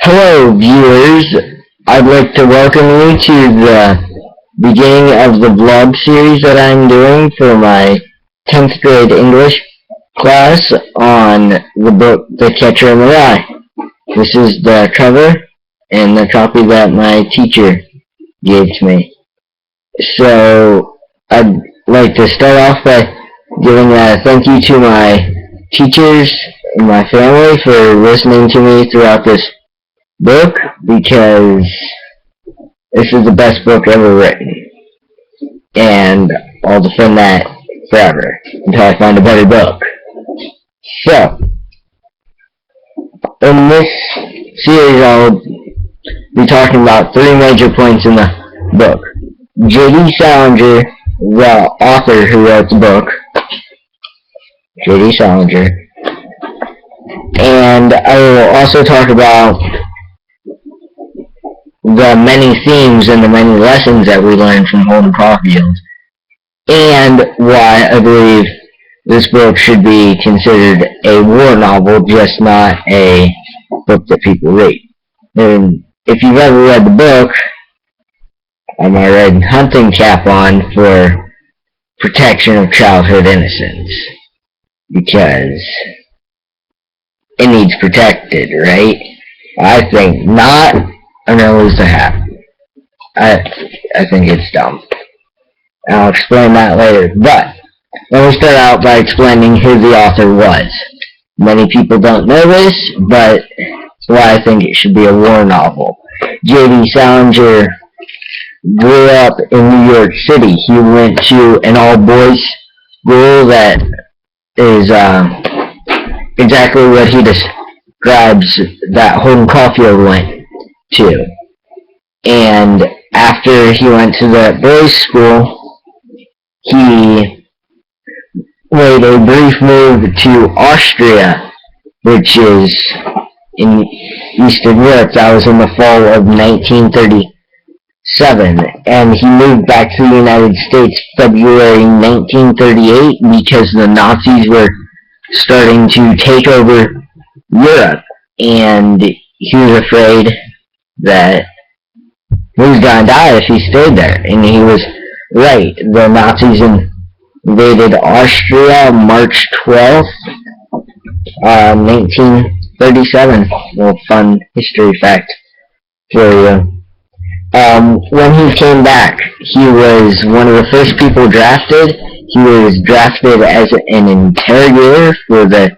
Hello, viewers. I'd like to welcome you to the beginning of the vlog series that I'm doing for my 10th grade English class on the book The Catcher in the Rye. This is the cover and the copy that my teacher gave to me. So, I'd like to start off by giving a thank you to my teachers and my family for listening to me throughout this book, because this is the best book ever written, and I'll defend that forever until I find a better book. So, in this series I'll be talking about three major points in the book. J.D. Salinger, the author who wrote the book, J.D. Salinger, and I will also talk about the many themes and the many lessons that we learned from Holden Caulfield, and why I believe this book should be considered a war novel, just not a book that people read. And if you've ever read the book, I'm my red hunting cap on for protection of childhood innocence, because it needs protected, right? I think not. I'm gonna lose the hat. I think it's dumb. I'll explain that later. But let me start out by explaining who the author was. Many people don't know this, but it's why I think it should be a war novel. J.D. Salinger grew up in New York City. He went to an all-boys school that is exactly what he describes that Holden Caulfield went to. And after he went to the boys' school, he made a brief move to Austria, which is in Eastern Europe. That was in the fall of 1937. And he moved back to the United States February 1938 because the Nazis were starting to take over Europe, and he was afraid that he was going to die if he stayed there. And he was right. The Nazis invaded Austria March 12th, 1937. A little fun history fact for you. When he came back, he was one of the first people drafted. He was drafted as an interrogator for the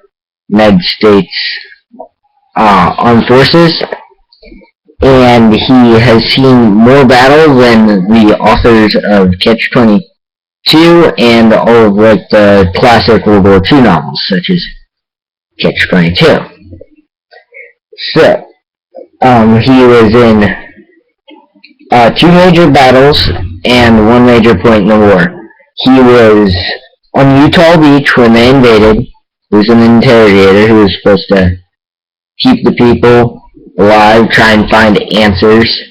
United States Armed Forces, and he has seen more battle than the authors of Catch-22 and all of the classic World War II novels, such as Catch-22. So, he was in two major battles and one major point in the war. He was on Utah Beach when they invaded. He was an interrogator who was supposed to keep the people alive, try and find answers.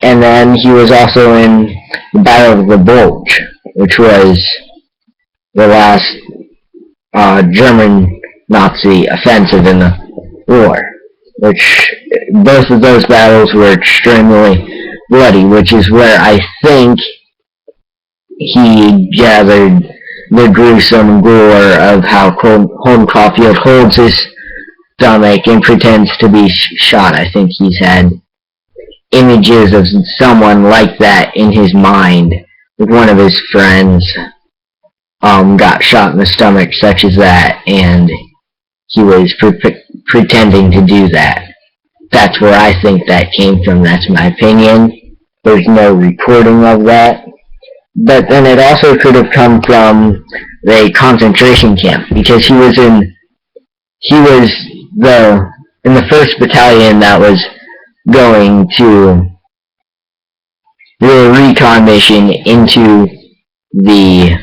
And then he was also in the Battle of the Bulge, which was the last German Nazi offensive in the war, which both of those battles were extremely bloody, which is where I think he gathered the gruesome gore of how Holden Caulfield holds his stomach and pretends to be shot. I think he's had images of someone like that in his mind. One of his friends got shot in the stomach, such as that, and he was pretending to do that. That's where I think that came from. That's my opinion. There's no recording of that. But then it also could have come from the concentration camp, because he was in the first battalion that was going to do a recon mission into the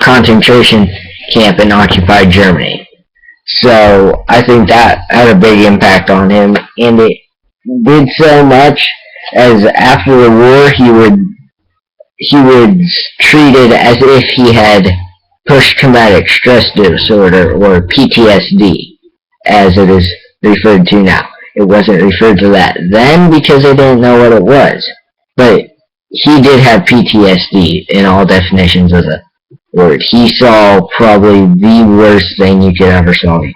concentration camp in occupied Germany. So I think that had a big impact on him, and it did so much as after the war he was treated as if he had post-traumatic stress disorder, or PTSD, as it is referred to now. it wasn't referred to that then because they didn't know what it was. But he did have PTSD in all definitions of the word. He saw probably the worst thing you could ever see.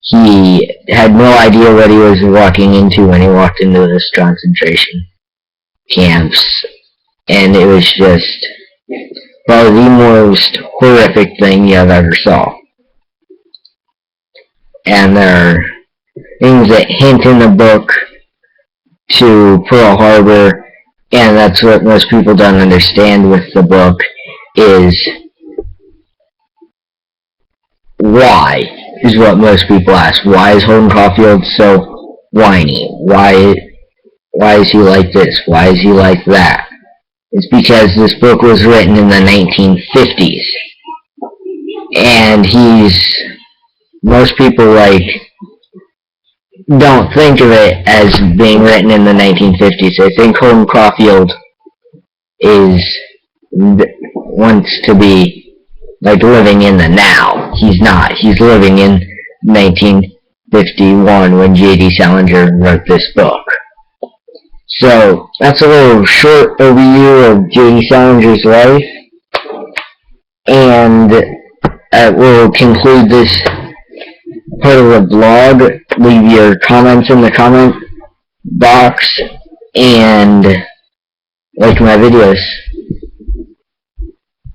He had no idea what he was walking into when he walked into this concentration camps. And it was just probably the most horrific thing you have ever saw. And there are things that hint in the book to Pearl Harbor, and that's what most people don't understand with the book, is why, is what most people ask. Why is Holden Caulfield so whiny? Why is he like this? Why is he like that? It's because this book was written in the 1950s. And most people don't think of it as being written in the 1950s. They think Holden Caulfield wants to be living in the now. He's not. He's living in 1951 when J.D. Salinger wrote this book. So that's a little short overview of J.D. Salinger's life, and we'll conclude this part of the blog. Leave your comments in the comment box and like my videos.